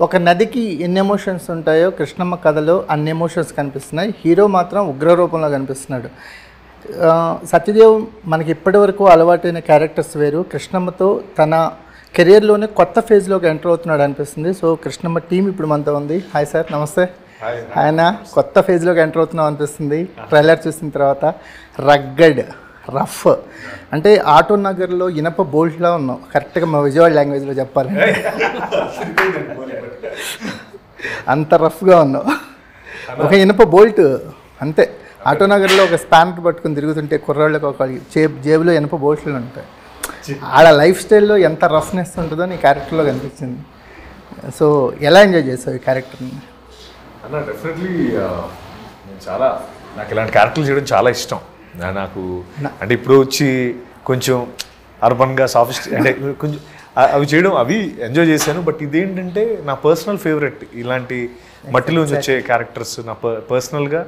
ఒక నదికి ఎన్ని ఎమోషన్స్ ఉంటాయో కృష్ణమ్మ కథలో అన్ని ఎమోషన్స్ కనిపిస్తున్నాయి. హీరో మాత్రం ఉగ్ర రూపంలో కనిపిస్తున్నాడు. సత్యదేవ్ మనకి ఇప్పటివరకు అలవాటైన క్యారెక్టర్స్ వేరు. కృష్ణమ్మతో తన కెరియర్లోనే కొత్త ఫేజ్లోకి ఎంటర్ అవుతున్నాడు అనిపిస్తుంది. సో కృష్ణమ్మ టీం ఇప్పుడు మనతో ఉంది. హాయ్ సార్, నమస్తే. ఆయన కొత్త ఫేజ్లోకి ఎంటర్ అవుతున్నాం అనిపిస్తుంది ట్రైలర్ చూసిన తర్వాత. రగ్గడ్, రఫ్ అంటే ఆటో నగర్లో ఇనప బోల్ట్లా ఉన్నాం, కరెక్ట్గా మా విజయవాడ లాంగ్వేజ్లో చెప్పాలంటే. అంత రఫ్గా ఉన్నాం, ఒక ఇనప బోల్ట్ అంతే. ఆటో నగర్లో ఒక స్పానర్ పట్టుకుని తిరుగుతుంటే కుర్రాళ్ళకి ఒక జేబులో ఇనప బోల్ట్లు ఉంటాయి. ఆడ లైఫ్ స్టైల్లో ఎంత రఫ్నెస్ ఉంటుందో నీ క్యారెక్టర్లో కనిపించింది. సో ఎలా ఎంజాయ్ చేసావు ఈ క్యారెక్టర్ని? అన్న డెఫినెట్లీ నాకు ఇలాంటి క్యారెక్టర్లు చేయడం చాలా ఇష్టం. నాకు అంటే ఇప్పుడు వచ్చి కొంచెం అర్బన్గా అంటే కొంచెం అవి చేయడం అవి ఎంజాయ్ చేశాను. బట్ ఇదేంటంటే నా పర్సనల్ ఫేవరెట్ ఇలాంటి మట్టిలోంచి వచ్చే క్యారెక్టర్స్. నా పర్సనల్గా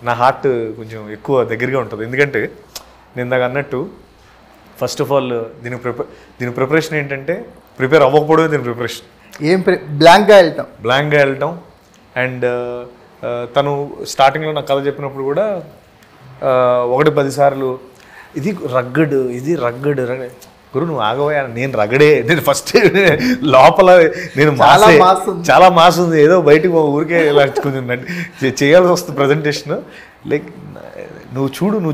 నా హార్ట్ కొంచెం ఎక్కువ దగ్గరగా ఉంటుంది. ఎందుకంటే నేను ఇందాక అన్నట్టు ఫస్ట్ ఆఫ్ ఆల్ దీని ప్రిపరేషన్ ఏంటంటే ప్రిపేర్ అవ్వకపోవడమే దీని ప్రిపరేషన్. బ్లాంక్గా వెళ్ళటం. అండ్ తను స్టార్టింగ్లో నాకు కథ చెప్పినప్పుడు కూడా 1-10 సార్లు ఇది రగ్గడ్ గురు నువ్వు ఆగవయ్యా, నేను రగడే, నేను ఫస్ట్ లోపల నేను చాలా మాస్ ఉంది, ఏదో బయటికి ఊరికే ఇలా కొంచెం చేయాల్సి వస్తుంది ప్రజెంటేషన్. లైక్ నువ్వు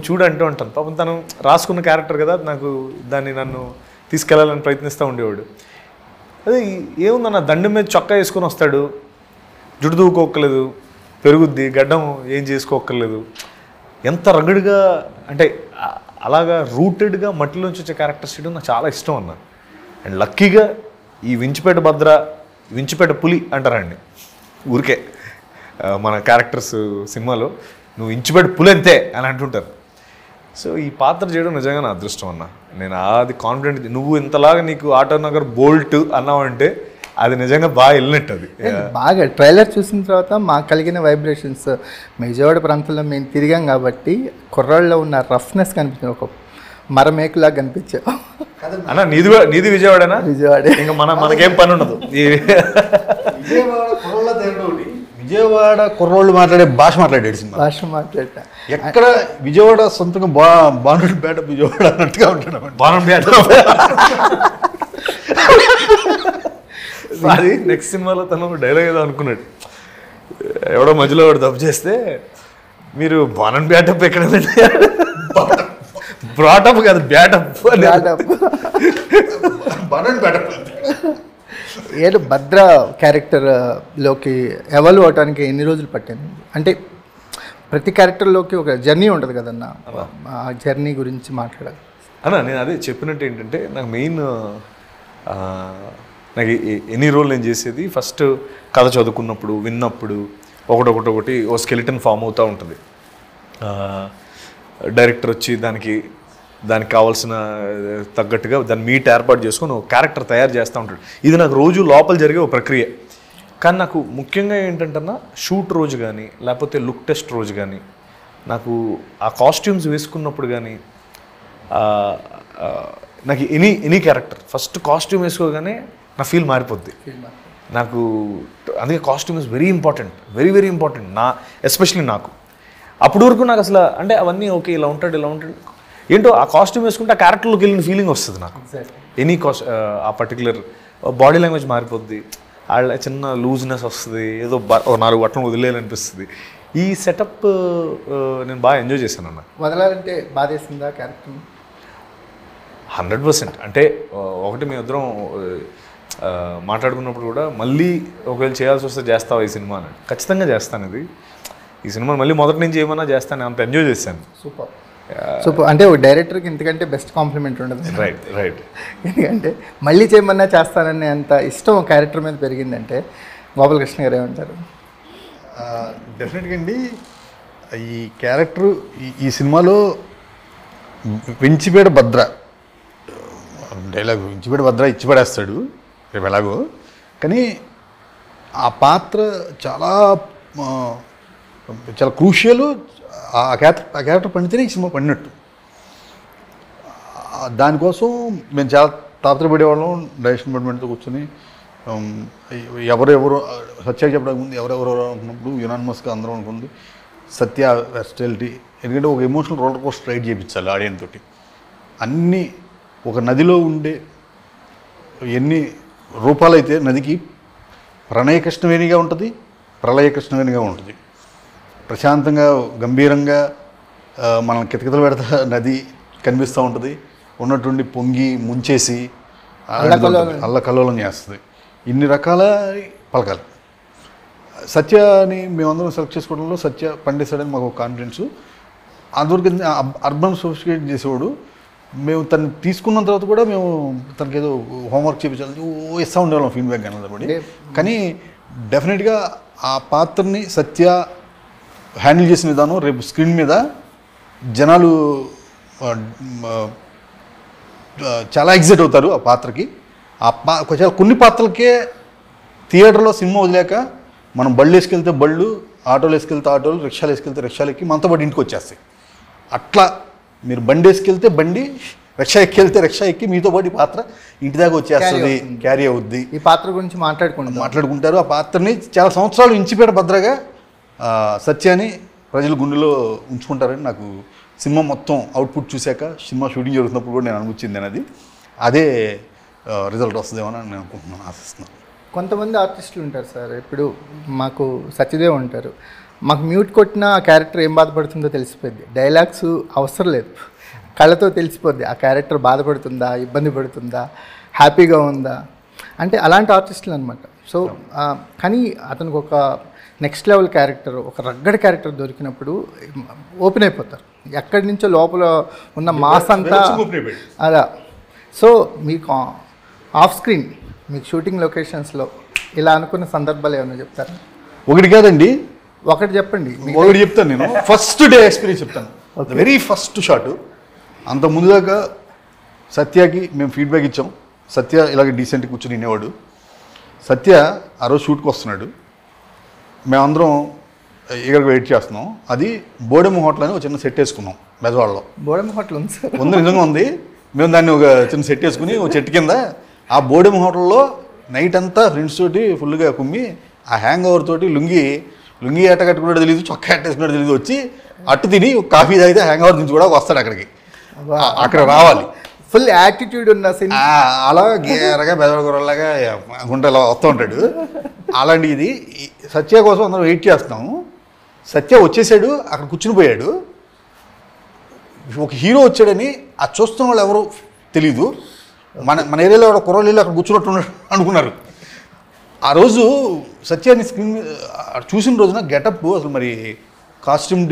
చూడు అంటూ ఉంటాను. పాపం తను రాసుకున్న క్యారెక్టర్ కదా, నాకు నన్ను తీసుకెళ్లాలని ప్రయత్నిస్తూ ఉండేవాడు. అదే ఏముందన్న, దండం మీద చొక్కా వేసుకొని వస్తాడు, జుట్టు దూకోక్కర్లేదు, పెరుగుద్ది, గడ్డం ఏం చేసుకోక్కర్లేదు. ఎంత రగడ్గా అంటే అలాగా రూటెడ్గా మట్టిలోంచి వచ్చే క్యారెక్టర్స్ చేయడం నాకు చాలా ఇష్టం అన్న. అండ్ లక్కీగా ఈ వించిపేట పులి అంటారండి ఊరికే మన క్యారెక్టర్స్ సినిమాలో, నువ్వు ఇంచిపేట పులి అంతే అని అంటుంటారు. సో ఈ పాత్ర చేయడం నిజంగా నా అదృష్టం అన్న. నేను అది కాన్ఫిడెంట్. నువ్వు ఇంతలాగా నీకు ఆటో నగర్ బోల్ట్ అన్నావంటే అది నిజంగా బాగా వెళ్ళినట్టు. అది బాగా ట్రైలర్ చూసిన తర్వాత మాకు కలిగిన వైబ్రేషన్స్, విజయవాడ ప్రాంతంలో మేము తిరిగాం కాబట్టి కుర్రాళ్ళలో ఉన్న రఫ్నెస్ కనిపించింది, ఒక మరమేకులాగా కనిపించావు అన్న. నీది విజయవాడనా? విజయవాడ. ఇంకా మనకేం పని ఉండదు. విజయవాడ కుర్రోళ్ళు మాట్లాడే భాష మాట్లాడా ఎక్కడ విజయవాడ సొంతంగా బాణుడు బేట విజయవాడ అన్నట్టుగా ఉంటాడు. బాణుడు బేట అది నెక్స్ట్ సినిమాలో తను డైలాగ్ ఏదో అనుకున్నాడు, ఎవడో మధ్యలో వాడు తప్పు చేస్తే మీరు బాణన్ బ్యాటప్ ఎక్కడ బ్రాటప్ కాదు బ్యాటప్ ఏదో భద్ర క్యారెక్టర్లోకి ఎవాల్వ్ అవడానికి ఎన్ని రోజులు పట్టింది? అంటే ప్రతి క్యారెక్టర్లోకి ఒక జర్నీ ఉంటుంది కదన్న, ఆ జర్నీ గురించి మాట్లాడాలి అన్న. నేను అదే చెప్పినట్టు ఏంటంటే నాకు మెయిన్ నాకు ఎన్ని రోజులు నేను చేసేది ఫస్ట్ కథ చదువుకున్నప్పుడు విన్నప్పుడు ఒకటి ఓ స్కెలిటన్ ఫామ్ అవుతూ ఉంటుంది. డైరెక్టర్ వచ్చి దానికి కావాల్సిన తగ్గట్టుగా దాన్ని మీట్ ఏర్పాటు చేసుకొని ఒక క్యారెక్టర్ తయారు చేస్తూ ఉంటాడు. ఇది నాకు రోజు లోపల జరిగే ఒక ప్రక్రియ. కానీ నాకు ముఖ్యంగా ఏంటంటన్నా షూట్ రోజు కానీ లేకపోతే లుక్ టెస్ట్ రోజు కానీ నాకు ఆ కాస్ట్యూమ్స్ వేసుకున్నప్పుడు కానీ నాకు ఎనీ క్యారెక్టర్ ఫస్ట్ కాస్ట్యూమ్ వేసుకోగానే నా ఫీల్ మారిపోద్ది నాకు. అందుకే costume is very important especially నాకు. అప్పటి వరకు నాకు అసలు అంటే అవన్నీ ఓకే ఇలా ఉంటాడు ఏంటో ఆ కాస్ట్యూమ్ వేసుకుంటే ఆ క్యారెక్టర్లోకి వెళ్ళిన ఫీలింగ్ వస్తుంది నాకు. ఆ పర్టికులర్ బాడీ లాంగ్వేజ్ మారిపోద్ది, వాళ్ళ చిన్న లూజ్నెస్ వస్తుంది, ఏదో 4 బట్టలు వదిలేయాలనిపిస్తుంది. ఈ సెటప్ నేను బాగా ఎంజాయ్ చేశాను అన్న. వదలాలంటే బాధేసిందా క్యారెక్టర్? 100%. అంటే ఒకటి మేము ఇద్దరం మాట్లాడుకున్నప్పుడు కూడా మళ్ళీ ఒకవేళ చేయాల్సి వస్తే చేస్తావా ఈ సినిమా అని. ఖచ్చితంగా చేస్తాను. ఈ సినిమా మళ్ళీ మొదటి నుంచి ఏమన్నా చేస్తాను, అంత ఎంజాయ్ చేశాను. సూపర్. అంటే ఒక డైరెక్టర్కి ఇంతకంటే బెస్ట్ కాంప్లిమెంట్ ఉండదు. రైట్. ఎందుకంటే మళ్ళీ చేయమన్నా చేస్తానని అంత ఇష్టం క్యారెక్టర్ మీద పెరిగిందంటే గోపాలకృష్ణ గారు ఏమంటారు? డెఫినెట్గా అండి, ఈ క్యారెక్టరు ఈ సినిమాలో వించిపేట భద్ర డైలాగు, వించిపేట భద్ర ఇచ్చిపడేస్తాడు రేపు ఎలాగో. కానీ ఆ పాత్ర చాలా క్రూషియల్. ఆ క్యారెక్టర్ పండితేనే ఈ సినిమా పండినట్టు. దానికోసం మేము చాలా తాపత్రపడేవాళ్ళం. డైరెక్షన్ డిపార్ట్మెంట్తో కూర్చొని ఎవరెవరు సత్య చెప్పడానికి ముందు ఎవరెవరు అనుకున్నప్పుడు యునానిమస్గా అందరం అనుకుంది సత్య వెస్టాలిటీ. ఎందుకంటే ఒక ఎమోషనల్ రోలర్ కోస్టర్ రైడ్ చేయించాలి ఆడియన్స్ తోటి. అన్నీ ఒక నదిలో ఉండే ఎన్ని రూపాలైతే నదికి ప్రణయ కృష్ణవేణిగా ఉంటుంది, ప్రళయ కృష్ణవేణిగా ఉంటుంది. ప్రశాంతంగా గంభీరంగా మనం కితకితలు పెడతా నది కనిపిస్తూ ఉంటుంది, ఉన్నటువంటి పొంగి ముంచేసి అల్లకల్లోలం చేస్తుంది. ఇన్ని రకాల పలకాలు. సత్యని మేమందరం సెలెక్ట్ చేసుకోవడంలో సత్య పండిస్తాడని మాకు ఒక కాన్ఫిడెన్సు. అందువరకు అర్బన్ సోఫిస్టికేట్ చేసేవాడు. మేము తను తీసుకున్న తర్వాత కూడా మేము తనకి ఏదో హోంవర్క్ చేయించాలని ఇస్తూ ఉండేవాళ్ళం ఫీడ్బ్యాక్ అనేది. కానీ డెఫినెట్గా ఆ పాత్రని సత్య హ్యాండిల్ చేసిన విధానం రేపు స్క్రీన్ మీద జనాలు చాలా ఎగ్జైట్ అవుతారు ఆ పాత్రకి. కొంచెం కొన్ని పాత్రలకే థియేటర్లో సినిమా వదిలేక మనం బళ్ళు వేసుకెళ్తే బళ్ళు, ఆటోలు వేసుకెళ్తే ఆటోలు, రిక్షాలు వేసుకెళ్తే రిక్షాలు ఎక్కి మనతో పాటు ఇంటికి వచ్చేస్తాయి. అట్లా మీరు బండి వేసుకెళ్తే బండి, రిక్షా ఎక్కెళ్తే రిక్షా ఎక్కి మీతో పాటు ఈ పాత్ర ఇంటి దాకా వచ్చేస్తుంది, క్యారీ అవుద్ది. ఈ పాత్ర గురించి మాట్లాడుకుంటారు. ఆ పాత్రని చాలా సంవత్సరాలు ఇంచిపేట భద్రగా సత్యాన్ని ప్రజలు గుండెలో ఉంచుకుంటారని నాకు సినిమా మొత్తం అవుట్పుట్ చూశాక, సినిమా షూటింగ్ జరుగుతున్నప్పుడు కూడా నేను అనిపించింది. అది అదే రిజల్ట్ వస్తుందేమో అని నేను అనుకుంటున్నాను, ఆశిస్తున్నాను. కొంతమంది ఆర్టిస్టులు ఉంటారు సార్, ఇప్పుడు మాకు సత్యదేవ్ ఉంటారు, మాకు మ్యూట్ కొట్టిన ఆ క్యారెక్టర్ ఏం బాధపడుతుందో తెలిసిపోద్ది. డైలాగ్స్ అవసరం లేదు, కళ్ళతో తెలిసిపోద్ది ఆ క్యారెక్టర్ బాధపడుతుందా, ఇబ్బంది పడుతుందా, హ్యాపీగా ఉందా అంటే అలాంటి ఆర్టిస్టులు అనమాట. సో కానీ అతనికి ఒక నెక్స్ట్ లెవెల్ క్యారెక్టర్, ఒక రగ్గడ్ క్యారెక్టర్ దొరికినప్పుడు ఓపెన్ అయిపోతారు. ఎక్కడి నుంచో లోపల ఉన్న మాస్ అంతా అలా. సో మీకు ఆఫ్ స్క్రీన్ మీకు షూటింగ్ లొకేషన్స్లో ఇలా అనుకున్న సందర్భాలు ఏమైనా చెప్తారా? ఒకటి కాదండి, ఒకటి చెప్పండి. ఒకటి చెప్తాను నేను. ఫస్ట్ డే ఎక్స్పీరియన్స్ చెప్తాను. Very first shot. అంత ముందు దాకా సత్యకి మేము ఫీడ్బ్యాక్ ఇచ్చాం. సత్య ఇలాగ డీసెంట్గా కూర్చొని వినేవాడు. సత్య ఆ రోజు షూట్కి వస్తున్నాడు. మేమందరం ఈగర్గా వెయిట్ చేస్తున్నాం. అది బోడెమ్మ హోటల్ అని ఒక చిన్న సెట్ వేసుకున్నాం బెజవాడలో. బోడెమ్మ హోటల్ ఉంది సార్? ఉంది, నిజంగా ఉంది. మేము దాన్ని ఒక చిన్న సెట్ వేసుకుని ఒక చెట్టు కింద ఆ బోడెమ్మ హోటల్లో నైట్ అంతా ఫ్రెండ్స్ తోటి ఫుల్గా కుమ్మి ఆ హ్యాంగ్ ఓవర్ తోటి లుంగి అట్ట కట్టుకున్నాడు తెలియదు, చొక్కా అట్టేసుకున్నాడు తెలియదు, వచ్చి అట్టు తిని కాఫీ తాగితే హ్యాంగ్ ఓవర్ నుంచి కూడా వస్తాడు అక్కడికి. అక్కడ రావాలి ఫుల్ యాటిట్యూడ్ ఉన్న సినిమా. అలా గేరగా బెదవగొరలాగా గుంట ఇలా వస్తూ ఉంటాడు. అలాంటి ఇది సత్య కోసం అందరం వెయిట్ చేస్తున్నాము. సత్య వచ్చేసాడు, అక్కడ కూర్చుని పోయాడు. ఒక హీరో వచ్చాడని ఆ చూస్తున్న వాళ్ళు ఎవరు తెలీదు. మన ఏరియాలో ఒక కుర్రోళ్ళు అక్కడ కూర్చున్నట్టు అనుకున్నారు. ఆ రోజు సత్యాన్ని స్క్రీన్ చూసిన రోజున గెటప్ అసలు మరి కాస్ట్యూమ్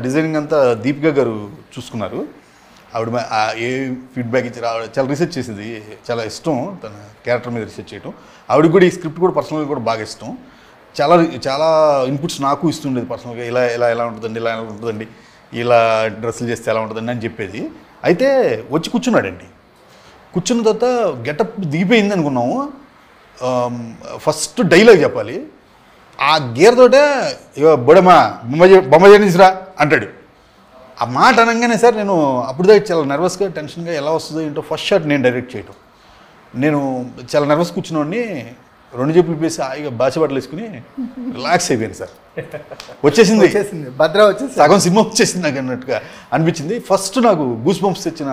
డిజైనింగ్ అంతా దీపిక గారు చూసుకున్నారు. ఆవిడ ఏ ఫీడ్బ్యాక్ ఇచ్చి చాలా రీసెర్చ్ చేసేది, చాలా ఇష్టం తన క్యారెక్టర్ మీద రీసెర్చ్ చేయటం. ఆవిడకి కూడా ఈ స్క్రిప్ట్ కూడా పర్సనల్గా కూడా బాగా ఇష్టం. చాలా ఇన్పుట్స్ నాకు ఇస్తుండేది పర్సనల్గా. ఇలా ఉంటుందండి, ఇలా ఉంటుందండి, ఇలా డ్రెస్సులు చేస్తే ఎలా ఉంటుందండి అని చెప్పేది. అయితే వచ్చి కూర్చున్నాడండి. కూర్చున్న తర్వాత గెటప్ దిగిపోయింది అనుకున్నాము. ఫస్ట్ డైలాగ్ చెప్పాలి. ఆ గేర్తోటే బొడమా బొమ్మ చేసిరా అంటాడు. ఆ మాట అనగానే సార్ నేను అప్పుడు దాకా చాలా నర్వస్గా టెన్షన్గా ఎలా వస్తుందో ఏంటో ఫస్ట్ షాట్ నేను డైరెక్ట్ చేయటం. నేను చాలా నర్వస్ కూర్చున్నవాడిని. 2 చెప్పులు వేసి హాయిగా బాచబట్టలు వేసుకుని రిలాక్స్ అయిపోయాను సార్. వచ్చేసింది భద్ర వచ్చేసి సగం సినిమా వచ్చేసింది నాకు అన్నట్టుగా అనిపించింది. ఫస్ట్ నాకు గూస్ బంప్స్ తెచ్చిన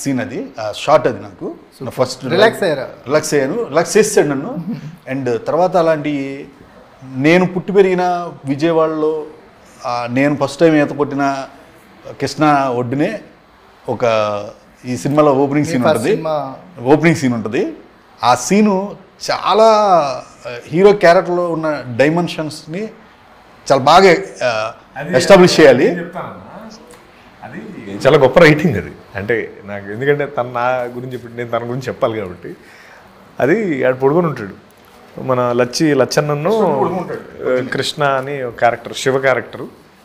సీన్ అది, షార్ట్ అది. నాకు ఫస్ట్ రిలాక్స్ అయ్యాను, రిలాక్స్ చేసాడు నన్ను. అండ్ తర్వాత అలాంటి నేను పుట్టి పెరిగిన విజయవాడలో నేను ఫస్ట్ టైం ఈత కొట్టిన కృష్ణ ఒడ్డునే ఒక ఈ సినిమాలో ఓపెనింగ్ సీన్ ఉంటుంది. ఆ సీను చాలా హీరో క్యారెక్టర్లో ఉన్న డైమెన్షన్స్ని చాలా బాగా ఎస్టాబ్లిష్ చేయాలి. అది చాలా గొప్ప రైటింగ్ అది. అంటే నాకు ఎందుకంటే నా గురించి ఇప్పుడు నేను తన గురించి చెప్పాలి కాబట్టి. అది ఆడ పడుకొని ఉంటాడు. మన లచ్చన్నను కృష్ణ అని ఒక క్యారెక్టర్, శివ క్యారెక్టర్,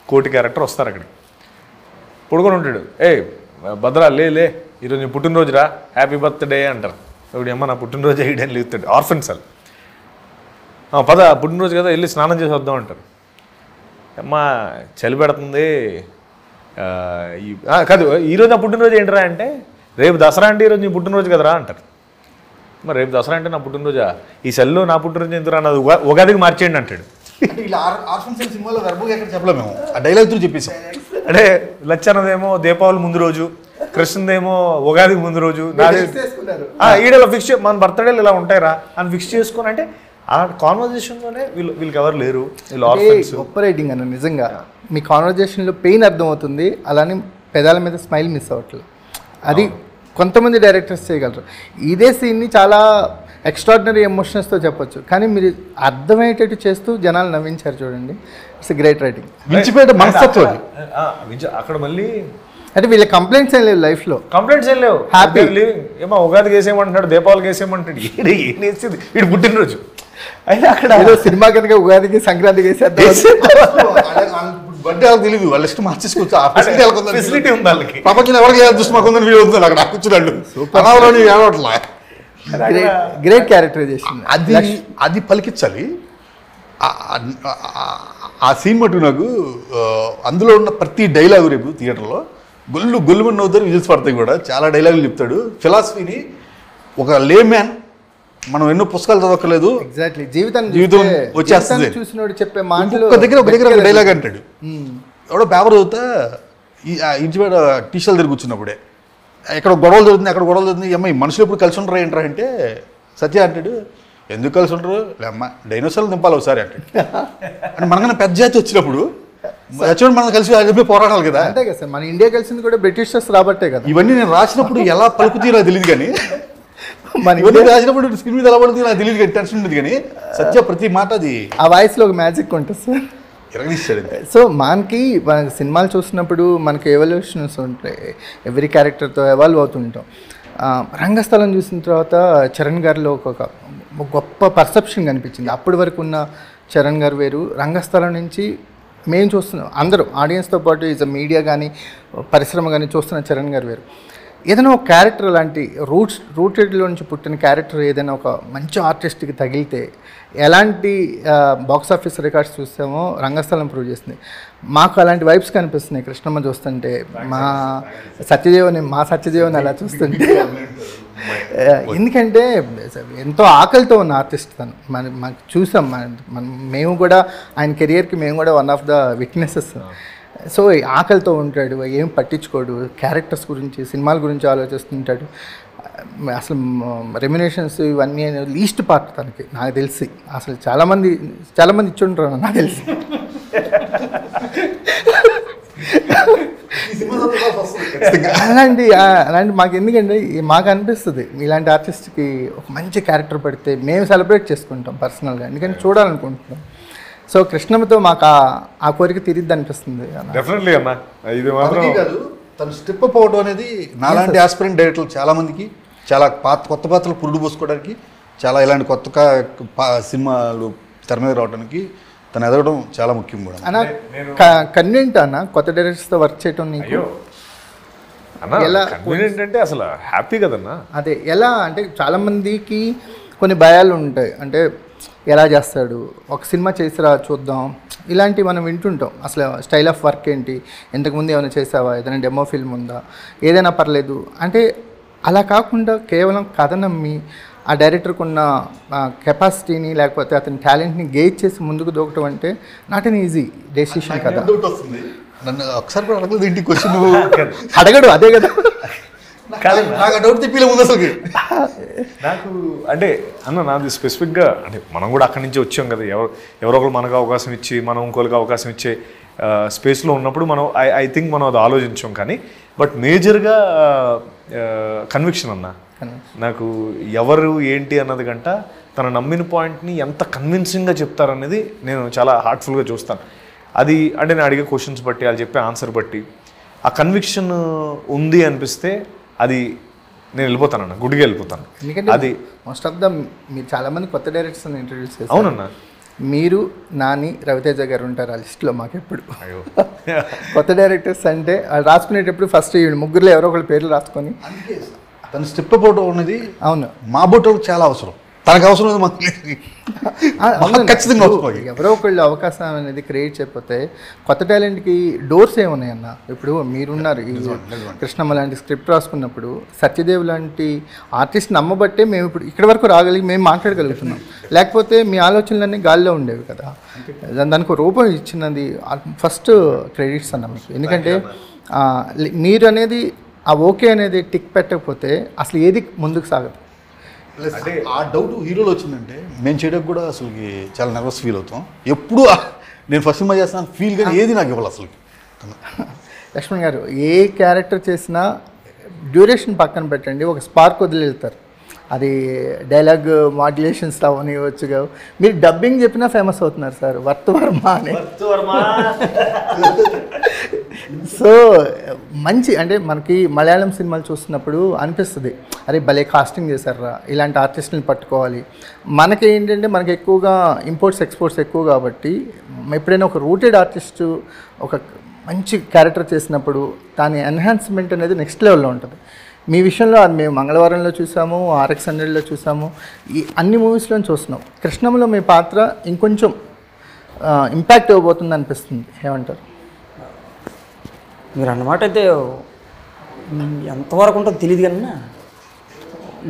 కోటి క్యారెక్టర్ వస్తారు అక్కడికి. పడుకొని ఉంటాడు. భద్రా లే ఈరోజు నీ పుట్టినరోజురా, హ్యాపీ బర్త్డే అంటారు. ఇప్పుడు అమ్మ నా పుట్టినరోజు వేయడానికి లేస్తాడు. ఆర్ఫన్స్ వాళ్ళు పద పుట్టినరోజు కదా వెళ్ళి స్నానం చేసి వద్దాం అంటారు. అమ్మ చలి పెడుతుంది కాదు, ఈరోజు నా పుట్టినరోజు ఏంటరా అంటే రేపు దసరా అంటే ఈరోజు నీ పుట్టినరోజు కదరా అంటారు. మరి రేపు దసరా అంటే నా పుట్టినరోజా, ఈ సెల్లో నా పుట్టినరోజు ఎందుకు అన్నది ఉగాదికి మార్చేయండి అంటాడు. అంటే ఇలా ఆర్ఫన్ సెల్ సినిమాలో వెర్బుగా ఎక్కడ చెప్పలేము మేము, ఆ డైలాగ్ త్రూ చెప్పేసాం. అంటే లచ్చన్నదేమో దీపావళి ముందు రోజు, కృష్ణదేమో ఉగాదికి ముందు రోజు, ఈడలా ఫిక్స్ మన బర్త్డేలు ఇలా ఉంటాయిరా అని ఫిక్స్ చేసుకుని, అంటే ఆ కాన్వర్జేషన్లోనే వీళ్ళకి ఎవరు లేరు, వీళ్ళు ఆర్ఫన్స్. గొప్ప రైటింగ్ అన్న నిజంగా. మీ కాన్వర్జేషన్లో పెయిన్ అర్థమవుతుంది, అలానే పెదాల మీద స్మైల్ మిస్ అవ్వట్లేదు. అది కొంతమంది డైరెక్టర్స్ చేయగలరు. ఇదే సీన్ని చాలా ఎక్స్ట్రాడినరీ ఎమోషన్స్తో చెప్పొచ్చు, కానీ మీరు అర్థమయ్యేటట్టు చేస్తూ జనాలు నవ్వించారు చూడండి. It's great writing. విడిచిపెట్టే మనస్తత్వం అది. అక్కడ మళ్ళీ అంటే వీళ్ళ కంప్లైంట్స్ ఏం లేవు లైఫ్లో, కంప్లైంట్స్ ఏం లేవు, హ్యాపీ లివింగ్. ఏమో ఉగాదికి వేసేయమంటున్నాడు, దీపావళికి వేసేయమంటాడు, ఏం వేసేది వీడు పుట్టినరోజు. అయినా అక్కడ ఏదో సినిమా కనుక ఉగాదికి సంక్రాంతికి వేసేద్దాం. బర్త్డే వాళ్ళకి తెలియదు, వాళ్ళ ఇష్టం మార్చేసుకోవచ్చు. ఆ ఫెసిలిటీ ఉంది వాళ్ళకి. ప్రపంచం ఎవరికి దృష్టి మాకు ఉందని వీళ్ళు అవుతుంది అక్కడ కూర్చున్నాడు. అనావరణి ఏడవట్లా. Great characterisation. అది పలికించాలి. ఆ సీన్ మటుకు నాకు అందులో ఉన్న ప్రతి డైలాగు రేపు థియేటర్లో గొల్లుమని నవ్వుతారు, విజిల్స్ పడతాయి కూడా. చాలా డైలాగులు చెప్తాడు. ఫిలాసఫీని ఒక లే మ్యాన్, మనం ఎన్నో పుస్తకాలు చదవక్కర్లేదు, ఎగ్జాక్ట్లీ జీవితం వచ్చేస్తుంది చూసినోడు చెప్పే మాటలు. ఒక దగ్గర ఒక డైలాగ్ అంటాడు. ఎవడో పేపర్ చదువుతా ఇంటి మీద టీషర్ట్ దగ్గర కూర్చున్నప్పుడే ఎక్కడ గొడవలు జరుగుతుంది, అక్కడ గొడవలు జరుగుతుంది, అమ్మాయి మనుషులు ఎప్పుడు కలిసి ఉంటారా ఏంట్రా అంటే సత్య అంటాడు, ఎందుకు కలిసి ఉంటారు అమ్మ డైనోసార్లు దింపాలి ఒకసారి అంటాడు. అంటే మనకన్నా పెద్ద జాతి వచ్చినప్పుడు చచ్చిపోయి మనం కలిసి చెప్పి పోరాడాలి కదా. అంతే కదా సార్, మన ఇండియా కలిసింది కూడా బ్రిటిషర్స్ రాబట్టే కదా. ఇవన్నీ నేను రాసినప్పుడు ఎలా పలుకుతీరా తెలియదు, కానీ మన ఇవన్నీ రాసినప్పుడు స్క్రీన్ మీద ఎలా పడుతుంది నాకు తెలియదు, కానీ టెన్షన్ ఉంటుంది. కానీ సత్య ప్రతి మాట అది ఆ వాయిస్లో ఒక మ్యాజిక్ ఉంటుంది సార్. సో మనకి సినిమాలు చూసినప్పుడు మనకి ఎవల్యూషన్స్ ఉంటాయి, ఎవ్రీ క్యారెక్టర్తో ఎవాల్వ్ అవుతుంటాం. రంగస్థలం చూసిన తర్వాత చరణ్ గారిలో ఒక గొప్ప పర్సెప్షన్ కనిపించింది. అప్పటి వరకు ఉన్న చరణ్ గారు వేరు, రంగస్థలం నుంచి మేము చూస్తున్నాం అందరూ ఆడియన్స్తో పాటు ఈజ్ మీడియా కానీ పరిశ్రమ కానీ చూస్తున్న చరణ్ గారు వేరు. ఏదైనా ఒక క్యారెక్టర్ లాంటి రూటెడ్లో నుంచి పుట్టిన క్యారెక్టర్ ఏదైనా ఒక మంచి ఆర్టిస్ట్కి తగిలితే ఎలాంటి బాక్స్ ఆఫీస్ రికార్డ్స్ చూస్తామో రంగస్థలం ప్రూవ్ చేస్తుంది. మాకు అలాంటి వైబ్స్ కనిపిస్తున్నాయి కృష్ణమ్మ చూస్తుంటే, మా సత్యదేవని అలా చూస్తుంటే. ఎందుకంటే ఎంతో ఆకలితో ఉన్న ఆర్టిస్ట్ తను. మనకు చూసాం, మేము కూడా ఆయన కెరియర్కి మేము కూడా one of the witnesses. So ఆకలితో ఉంటాడు, ఏం పట్టించుకోడు, క్యారెక్టర్స్ గురించి సినిమాల గురించి ఆలోచిస్తుంటాడు. అసలు రెమ్యునేషన్స్ ఇవన్నీ లీస్ట్ పార్ట్ తనకి నాకు తెలిసి. అసలు చాలామంది ఇచ్చి ఉంటారు నాకు తెలిసి. అలాంటి మాకు ఎందుకంటే మాకు అనిపిస్తుంది ఇలాంటి ఆర్టిస్ట్కి ఒక మంచి క్యారెక్టర్ పడితే మేము సెలబ్రేట్ చేసుకుంటాం పర్సనల్గా, ఎందుకంటే చూడాలనుకుంటున్నాం. సో కృష్ణమ్మతో మాకు ఆ కోరిక తీరిద్ది అనిపిస్తుంది. డెఫినెట్లీ అన్న, ఇది మాత్రం కాదు తను స్టెప్ అప్ అవడం అనేది నాలాంటి ఆస్పిరెంట్ డైరెక్టర్లు చాలామందికి చాలా కొత్త పాత్రలు పురుడు పోసుకోవడానికి, చాలా ఇలాంటి కొత్త సినిమాలు తెర మీద రావడానికి తను ఎదగడం చాలా ముఖ్యం కూడా. అన్న కన్వీనెంట్ అన్న కొత్త డైరెక్టర్స్తో వర్క్ చేయడం నీకు ఎలా కన్వీనియంట్ అంటే అసలు హ్యాపీ కదన్నా? అదే ఎలా అంటే చాలామందికి కొన్ని భయాలు ఉంటాయి. అంటే ఎలా చేస్తాడు, ఒక సినిమా చేసిరా చూద్దాం, ఇలాంటివి మనం వింటుంటాం. అసలు స్టైల్ ఆఫ్ వర్క్ ఏంటి, ఇంతకుముందు ఏమైనా చేసావా, ఏదైనా డెమో ఫిల్మ్ ఉందా, ఏదైనా పర్లేదు అంటే. అలా కాకుండా కేవలం కథ నమ్మి ఆ డైరెక్టర్కి ఉన్న కెపాసిటీని లేకపోతే అతని టాలెంట్ని గేజ్ చేసి ముందుకు దూకటం అంటే నాట్ ఎన్ ఈజీ డెసిషన్ కదా. నన్ను ఒకసారి కూడా అడగలేదు ఇంటికి వచ్చి నువ్వు అడగడు, అదే కదా నాకు డౌట్ తెప్పిలే ముందు అసలు. నాకు అంటే అన్న నాది స్పెసిఫిక్గా అంటే మనం కూడా అక్కడి నుంచి వచ్చాం కదా, ఎవరో ఒకరు మనకు అవకాశం ఇచ్చి మనం ఇంకోరికి అవకాశం ఇచ్చే స్పేస్లో ఉన్నప్పుడు మనం ఐ థింక్ మనం అది ఆలోచించాం. కానీ బట్ మేజర్గా కన్విక్షన్ అన్న, నాకు ఎవరు ఏంటి అన్నది కంట తన నమ్మిన పాయింట్ని ఎంత కన్విన్సింగ్గా చెప్తారనేది నేను చాలా హార్ట్ఫుల్గా చూస్తాను. అది అంటే నేను అడిగే క్వశ్చన్స్ బట్టి, వాళ్ళు చెప్పే ఆన్సర్ బట్టి ఆ కన్విక్షన్ ఉంది అనిపిస్తే అది నేను వెళ్ళిపోతానన్న, గుడిగా వెళ్ళిపోతాను. ఎందుకంటే అది మోస్ట్ ఆఫ్ ద మీరు చాలామంది కొత్త డైరెక్టర్స్ని ఇంట్రడ్యూస్ చేస్తారు. అవునన్నా, మీరు నాని రవితేజ గారు ఉంటారు ఆ లిస్ట్లో మాకు ఎప్పుడు. కొత్త డైరెక్టర్స్ అంటే వాళ్ళు రాసుకునేటప్పుడు ఫస్ట్ ముగ్గురులో ఎవరో ఒకళ్ళ పేర్లు రాసుకొని తను స్టెప్ పోవడం అనేది అవును మా బోటోకి చాలా అవసరం. తనకు అవసరం లేదు మాకు ఖచ్చితంగా అవసరం. ఎవరో ఒకళ్ళు అవకాశం అనేది క్రియేట్ చేయకపోతే కొత్త టాలెంట్కి డోర్స్ ఏమున్నాయన్న. ఇప్పుడు మీరున్నారు ఈ కృష్ణమ్మ లాంటి స్క్రిప్ట్ రాసుకున్నప్పుడు సత్యదేవ్ లాంటి ఆర్టిస్ట్ నమ్మబట్టే మేము ఇప్పుడు ఇక్కడి వరకు రాగలిగి మేము మాట్లాడగలుగుతున్నాం. లేకపోతే మీ ఆలోచనలన్నీ గాల్లో ఉండేవి కదా. దానికి రూపం ఇచ్చినది ఫస్ట్ క్రెడిట్స్ అన్న మీకు. ఎందుకంటే మీరు అనేది ఆ ఓకే అనేది టిక్ పెట్టకపోతే అసలు ఏది ముందుకు సాగదు. ప్లస్ ఆ డౌట్ హీరోలో వచ్చిందంటే మేము చేయడానికి కూడా అసలుకి చాలా నర్వస్ ఫీల్ అవుతాం. ఎప్పుడు నేను ఫస్ట్ సినిమా చేస్తాను ఫీల్ కానీ ఏది నాకు ఇవ్వాలి అసలుకి. లక్ష్మణ్ గారు ఏ క్యారెక్టర్ చేసినా డ్యూరేషన్ పక్కన పెట్టండి, ఒక స్పార్క్ వదిలి వెళ్తారు. అది డైలాగ్ మాడ్యులేషన్స్ అవనివ్వచ్చుగా. మీరు డబ్బింగ్ చెప్పినా ఫేమస్ అవుతున్నారు సార్, వర్తవర్మ అని. సో మంచి అంటే మనకి మలయాళం సినిమాలు చూస్తున్నప్పుడు అనిపిస్తుంది, అరే భలే కాస్టింగ్ చేశారా, ఇలాంటి ఆర్టిస్ట్ని పట్టుకోవాలి. మనకి ఏంటంటే మనకి ఎక్కువగా ఇంపోర్ట్స్ ఎక్స్పోర్ట్స్ ఎక్కువ కాబట్టి ఎప్పుడైనా ఒక రూటెడ్ ఆర్టిస్టు ఒక మంచి క్యారెక్టర్ చేసినప్పుడు దాని ఎన్హాన్స్మెంట్ అనేది నెక్స్ట్ లెవెల్లో ఉంటుంది. మీ విషయంలో అది మేము మంగళవారంలో చూసాము, RX100లో చూసాము, ఈ అన్ని మూవీస్లో చూస్తున్నాం. కృష్ణంలో మీ పాత్ర ఇంకొంచెం ఇంపాక్ట్ ఇవ్వబోతుంది అనిపిస్తుంది, ఏమంటారు? మీరు అన్నమాట అయితే ఎంతవరకు ఉంటుందో తెలియదు కానీ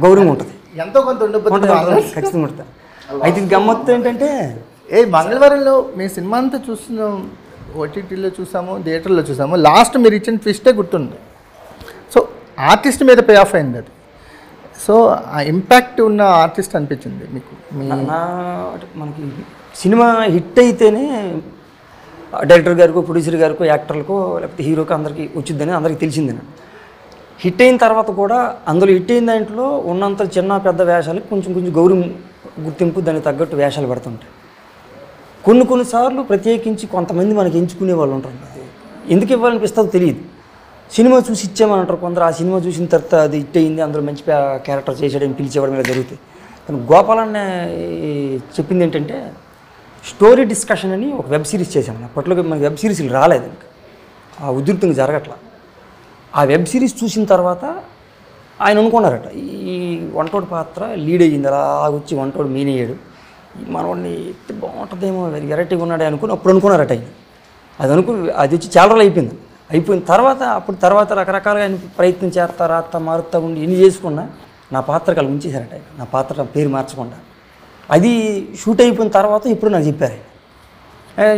గౌరవం ఉంటుంది, ఎంతో కొంత ఉండబోతుంది ఖచ్చితంగా ఉంటుంది. అయితే ఇది గమ్మత్తు ఏంటంటే మంగళవారంలో మీ సినిమా అంతా చూస్తున్నాం, OTTలో చూసాము, థియేటర్లో చూసాము, లాస్ట్ మీరు ఇచ్చిన ట్విస్టే గుర్తుంది. సో ఆర్టిస్ట్ మీద పే ఆఫ్ అయింది అది. సో ఆ ఇంపాక్ట్ ఉన్న ఆర్టిస్ట్ అనిపించింది మీకు? మనకి సినిమా హిట్ అయితేనే డైరెక్టర్ గారికో ప్రొడ్యూసర్ గారికో యాక్టర్లకో లేకపోతే హీరోకి అందరికీ వచ్చిందని అందరికీ తెలిసిందని. హిట్ అయిన తర్వాత కూడా అందులో హిట్ అయిన దాంట్లో ఉన్నంత చిన్న పెద్ద వేషాలకు కొంచెం కొంచెం గౌరవం గుర్తింపు దానికి తగ్గట్టు వేషాలు పెడుతుంటాయి. కొన్నిసార్లు ప్రత్యేకించి కొంతమంది మనకి ఎంచుకునే వాళ్ళు ఉంటారు, ఎందుకు ఇవ్వాలనిపిస్తుందో తెలియదు. సినిమా చూసి ఇచ్చామని కొందరు, ఆ సినిమా చూసిన తర్వాత అది హిట్ అయింది, అందులో మంచి క్యారెక్టర్ చేసాడని పిలిచేవాడు మీద జరుగుతాయి. కానీ గోపాలన్న చెప్పింది ఏంటంటే స్టోరీ డిస్కషన్ అని ఒక వెబ్ సిరీస్ చేశాము. అప్పట్లో మనకి వెబ్ సిరీస్లు రాలేదు, ఇంకా ఆ ఉధృతంగా జరగట్లా. ఆ వెబ్ సిరీస్ చూసిన తర్వాత ఆయన అనుకున్నారట, ఈ వంటోడు పాత్ర లీడ్ అయ్యింది, అలా వచ్చి వంటోడు మెయిన్ అయ్యాడు, మనవాడిని బాగుంటుందేమో వెరైటీగా ఉన్నాడే అనుకుని అప్పుడు అనుకున్నారట ఆయన. అది వచ్చి చాలా రోజులు అయిపోయిన తర్వాత రకరకాలుగా ఆయన ప్రయత్నం చేస్తా రాస్తా మారుతా ఉండి ఎన్ని చేసుకున్నా నా పాత్ర కలిగి ఉంచేశారట ఆయన, నా పాత్ర పేరు మార్చకుండా. అది షూట్ అయిపోయిన తర్వాత ఇప్పుడు నాకు చెప్పారు ఆయన.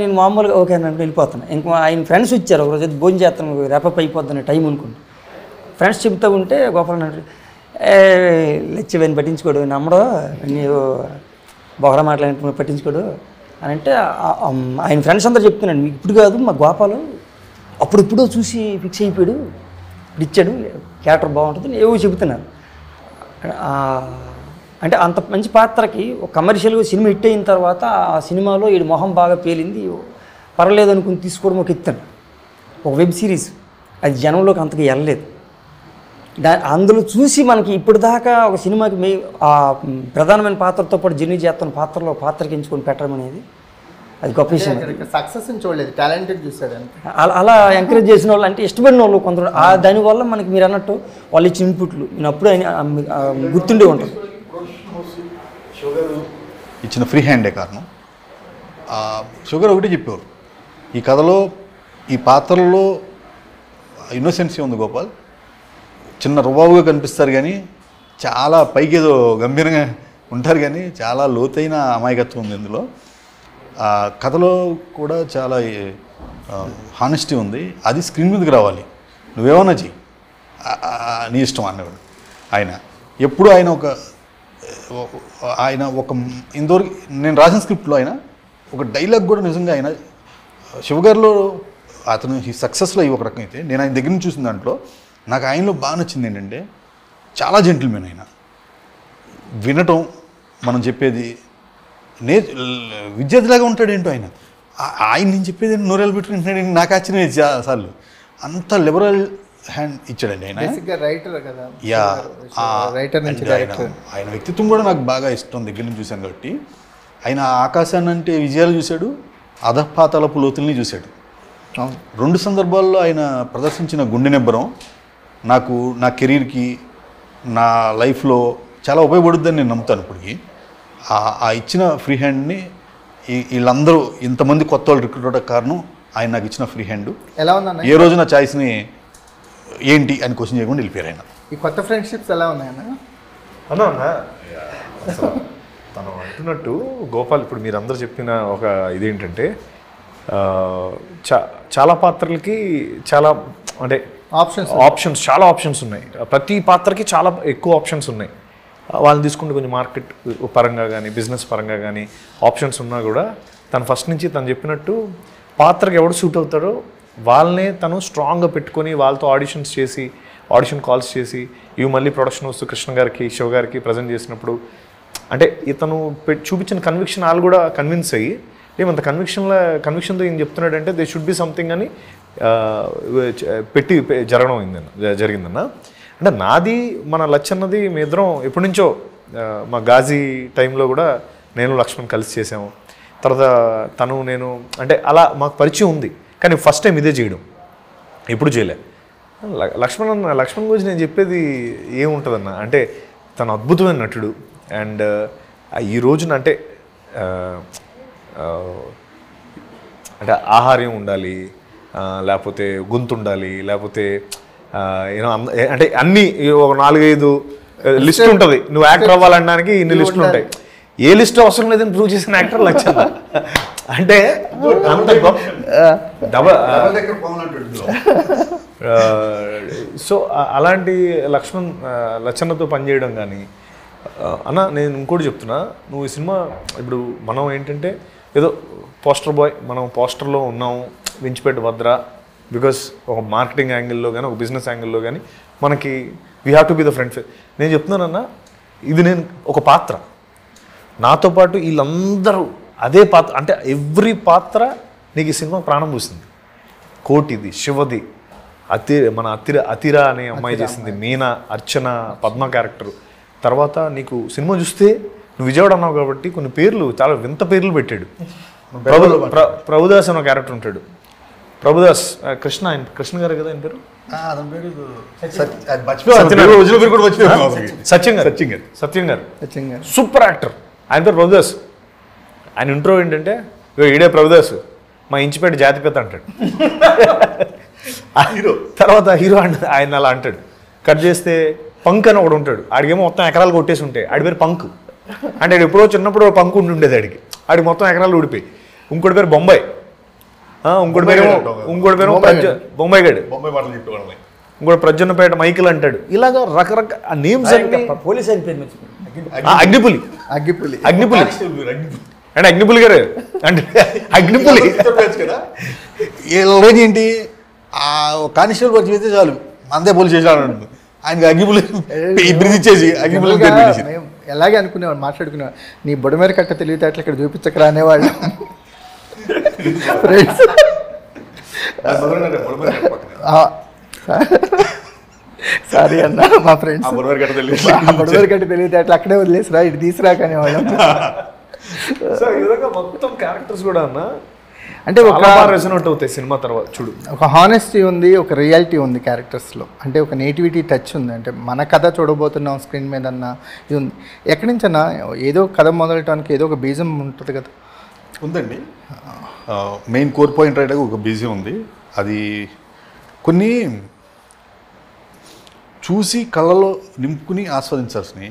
నేను మామూలుగా ఓకే అని వెళ్ళిపోతున్నాను. ఇంకా ఆయన ఫ్రెండ్స్ వచ్చారు, ఒకరోజు భోజనం చేస్తాను ర్యాపప్ అయిపోద్దని టైం అనుకోండి. ఫ్రెండ్స్ చెప్తూ ఉంటే గోపాల్ అంటే లెచ్చవని పట్టించుకోడు, నమ్మడో నీవు బొగర మాట్లాడి పట్టించుకోడు అని అంటే ఆయన ఫ్రెండ్స్ అందరూ చెప్తున్నాను, మీకు ఇప్పుడు కాదు మా గోపాలు అప్పుడెప్పుడో చూసి ఫిక్స్ అయిపోయాడు, ఇచ్చాడు క్యారెక్టర్ బాగుంటుంది ఏవో చెబుతున్నారు. అంటే అంత మంచి పాత్రకి ఒక కమర్షియల్గా సినిమా హిట్ అయిన తర్వాత ఆ సినిమాలో ఈ మొహం బాగా పేలింది, పర్వాలేదు అనుకుని తీసుకోవడం ఒక ఎత్తాను. ఒక వెబ్ సిరీస్ అది జనంలోకి అంతగా వెళ్ళలేదు. అందులో చూసి మనకి ఇప్పుడు దాకా ఒక సినిమాకి ప్రధానమైన పాత్రతో పాటు జర్నీ చేస్తున్న పాత్రకి ఎంచుకొని పెట్టడం అనేది అది గొప్ప విషయం. సక్సెస్ చూడలేదు, టాలెంటెడ్ చూసాడు. అలా ఎంకరేజ్ చేసిన వాళ్ళు అంటే ఇష్టపడిన వాళ్ళు కొందరు, దానివల్ల మనకి మీరు అన్నట్టు వాళ్ళు ఇచ్చిన ఇన్పుట్లు నేను అప్పుడు గుర్తుండే ఉంటుంది. షుగర్ ఇచ్చిన ఫ్రీ హ్యాండే కారణం. షుగర్ ఒకటి చెప్పేవారు, ఈ కథలో ఈ పాత్రలో ఇన్నోసెన్సీ ఉంది గోపాల్, చిన్న రుబాబుగా కనిపిస్తారు కానీ చాలా పైకి ఏదో గంభీరంగా ఉంటారు కానీ చాలా లోతైన అమాయకత్వం ఉంది ఇందులో. కథలో కూడా చాలా హానెస్టీ ఉంది, అది స్క్రీన్ మీదకి రావాలి, నువ్వేమన్నా చెయ్యి నీ ఇష్టం అన్నవాడు ఆయన. ఎప్పుడు ఆయన ఒక ఇంతవరకు నేను రాసిన స్క్రిప్ట్లో ఆయన ఒక డైలాగ్ కూడా నిజంగా ఆయన శివగారిలో అతను ఈ సక్సెస్లో ఒక రకం అయితే నేను ఆయన దగ్గర నుంచి చూసిన దాంట్లో నాకు ఆయనలో బాగా నచ్చింది ఏంటంటే చాలా జెంటిల్మెన్ ఆయన, వినటం మనం చెప్పేది విద్యార్థిలాగా ఉంటాడు ఏంటో ఆయన. నేను చెప్పేది నోరేళ్ళు పెట్టుకుంటున్నాడు, నాకు ఆశ్చర్యం సార్లు అంత లిబరల్ హ్యాండ్ ఇచ్చాడండి ఆయన. ఆయన వ్యక్తిత్వం కూడా నాకు బాగా ఇష్టం, దగ్గర నుంచి చూశాను కాబట్టి. ఆయన ఆకాశాన్ని అంటే విజయాలు చూశాడు, అధపాతాలపు లోతుల్ని చూశాడు. 2 సందర్భాల్లో ఆయన ప్రదర్శించిన గుండె నిబ్బరం నాకు నా కెరీర్కి నా లైఫ్లో చాలా ఉపయోగపడుద్దని నేను నమ్ముతాను ఇప్పటికి. ఆ ఇచ్చిన ఫ్రీ హ్యాండ్ని వీళ్ళందరూ ఇంతమంది కొత్త వాళ్ళు రిక్రూట్ అవడానికి కారణం ఆయన నాకు ఇచ్చిన ఫ్రీ హ్యాండ్. ఎలా ఉందన్న ఏ రోజు నా చాయిస్ని ఏంటి అని క్వశ్చన్ చేయకుండా వెళ్ళిపోయారు ఆయన. ఈ కొత్త ఫ్రెండ్షిప్స్ ఎలా ఉన్నాయన్న? అన్నా తను అంటున్నట్టు గోపాల్, ఇప్పుడు మీరందరూ చెప్పిన ఒక ఇదేంటంటే చాలా పాత్రలకి చాలా అంటే ఆప్షన్స్ చాలా ఆప్షన్స్ ఉన్నాయి. ప్రతి పాత్రకి చాలా ఎక్కువ ఆప్షన్స్ ఉన్నాయి. వాళ్ళని తీసుకుంటే కొంచెం మార్కెట్ పరంగా కానీ బిజినెస్ పరంగా కానీ ఆప్షన్స్ ఉన్నా కూడా తను ఫస్ట్ నుంచి తను చెప్పినట్టు పాత్రకి ఎవడు సూట్ అవుతాడో వాళ్ళనే తను స్ట్రాంగ్గా పెట్టుకొని వాళ్ళతో ఆడిషన్ కాల్స్ చేసి ఇవి మళ్ళీ ప్రొడక్షన్ వస్తూ కృష్ణ గారికి శివ గారికి ప్రజెంట్ చేసినప్పుడు అంటే ఇతను చూపించిన కన్విక్షన్ వాళ్ళు కూడా కన్విన్స్ అయ్యి ఏమంత కన్విక్షన్తో ఏం చెప్తున్నాడంటే దే షుడ్ బి సంథింగ్ అని జరిగిందన్న. అంటే నాది మన లచ్చన్నది మీ ఇద్దరం ఎప్పటి నుంచో మా గాజీ టైంలో కూడా నేను లక్ష్మణ్ కలిసి చేసాము. తర్వాత తను నేను అంటే అలా మాకు పరిచయం ఉంది. కానీ ఫస్ట్ టైం ఇదే చేయడం, ఎప్పుడు చేయలే. లక్ష్మణ్ గురించి నేను చెప్పేది ఏముంటుందన్న అంటే తను అద్భుతమైన నటుడు. అండ్ ఈ రోజున అంటే అంటే ఆహార్యం ఉండాలి, లేకపోతే గొంతు ఉండాలి, లేకపోతే అంటే అన్నీ ఒక 4-5 లిస్ట్ ఉంటుంది. నువ్వు యాక్టర్ అవ్వాలనడానికి ఇన్ని లిస్టులు ఉంటాయి. ఏ లిస్ట్ అవసరం లేదని ప్రూవ్ చేసిన యాక్టర్ లచ్చన్న. అంటే అంత సో అలాంటి లచ్చన్నతో పనిచేయడం కానీ అన్న నేను ఇంకోటి చెప్తున్నా. నువ్వు ఈ సినిమా ఇప్పుడు మనం ఏంటంటే ఏదో పోస్టర్ బాయ్, మనం పోస్టర్లో ఉన్నాము వించిపెట్టు భద్ర బికాస్ ఒక మార్కెటింగ్ యాంగిల్లో కానీ ఒక బిజినెస్ యాంగిల్లో కానీ మనకి we have to be the front face. నేను చెప్తున్నానన్నా ఇది నేను ఒక పాత్ర, నాతో పాటు వీళ్ళందరూ అదే పాత్ర. అంటే ఎవ్రీ పాత్ర నీకు ఈ సినిమా ప్రాణం పూసింది. కోటిది, శివది, మన అతిరా అనే అమ్మాయి చేసింది, మీనా, అర్చన, పద్మ క్యారెక్టర్. తర్వాత నీకు సినిమా చూస్తే నువ్వు విజయవాడ అన్నావు కాబట్టి కొన్ని పేర్లు చాలా వింత పేర్లు పెట్టాడు. ప్రభుదాస్ అనే క్యారెక్టర్ ఉంటాడు. ప్రభుదాస్ కృష్ణ గారు కదా ఆయన పేరు, సత్యం గారు సూపర్ యాక్టర్. ఆయన పేరు ప్రభుదాస్. ఆయన ఇంట్రో ఏంటంటే ఈడే ప్రభుదాస్ మా ఇంచిపేట జాతిపేత అంటాడు. హీరో తర్వాత హీరో ఆయన అలా అంటాడు. కట్ చేస్తే పంక్ అని ఒకడు ఉంటాడు. ఆడికేమో మొత్తం ఎకరాలు కొట్టేసి ఉంటాయి. ఆడి పేరు పంక్. అంటే ఆడు ఎప్పుడో చిన్నప్పుడు పంక్ ఉండేది ఆడికి. ఆడికి మొత్తం ఎకరాలు ఊడిపోయి. ఇంకోటి పేరు బొంబాయి, ఇంకోటి పేరు బొంబాయి గడు, ఇంకోటి ప్రజ్జన్నపేట మైకిల్ అంటాడు. ఇలాగా రకరకాల నేమ్స్ అన్ని. పోలీస్ అని పేరు అగ్నిపులి అంటే అగ్నిపులి గారు అంటే అగ్నిపులి ఏంటి కానిస్టేబుల్ వచ్చి చేస్తే చాలు అంతే పోలీస్ చేసాడు. ఆయనకి అగ్గిపులి ఇచ్చేసి అగ్గిపులి ఎలాగే అనుకునేవాడు, మాట్లాడుకునేవాడు. నీ బుడమేర కట్ట తెలివితేటలు ఇక్కడ చూపించకరా అనేవాళ్ళు ఫ్రెండ్స్. సారీ అన్న, మా ఫ్రెండ్స్ బుడమేర కట్ట తెలివితేటలు అక్కడే వదిలేసిరా, ఇటు తీసురాక అనేవాళ్ళం. మొత్తం క్యారెక్టర్స్ కూడా అన్న అంటే ఒక రెసొనేట్ అవుతాయి సినిమా తర్వాత. చూడు, ఒక హానెస్టీ ఉంది, ఒక రియాలిటీ ఉంది క్యారెక్టర్స్లో. అంటే ఒక నేటివిటీ టచ్ ఉంది. అంటే మన కథ చూడబోతున్నాం స్క్రీన్ మీద అన్న ఇది ఉంది. ఎక్కడి నుంచన్నా ఏదో కథ మొదలటానికి ఏదో ఒక బీజం ఉంటుంది కదా. ఉందండి, మెయిన్ కోర్ పాయింట్ రైట్గా ఒక బీజం ఉంది. అది కొన్ని చూసి కళ్ళలో నింపుకుని ఆస్వాదించాల్సినవి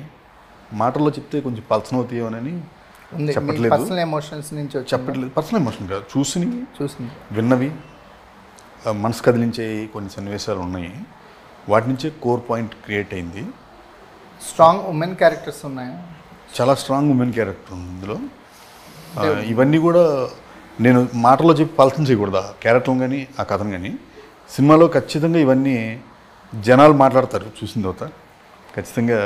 మాటల్లో చెప్తే కొంచెం పల్సనవుతాయోనని చెప్పట్లేదు. పర్సనల్ ఎమోషన్స్ నుంచి చెప్పట్లేదు. పర్సనల్ ఎమోషన్ కాదు, చూసి విన్నవి, మనసు కదిలించే కొన్ని సన్నివేశాలు ఉన్నాయి. వాటి నుంచే కోర్ పాయింట్ క్రియేట్ అయింది. స్ట్రాంగ్ ఉమెన్ క్యారెక్టర్స్ ఉన్నాయా? చాలా స్ట్రాంగ్ ఉమెన్ క్యారెక్టర్ ఉంది ఇందులో. ఇవన్నీ కూడా నేను మాటలో చెప్పి పలసం చేయకూడదు ఆ క్యారెక్టర్లు కానీ ఆ కథను కానీ. సినిమాలో ఖచ్చితంగా ఇవన్నీ జనాలు మాట్లాడతారు చూసిన తర్వాత. ఖచ్చితంగా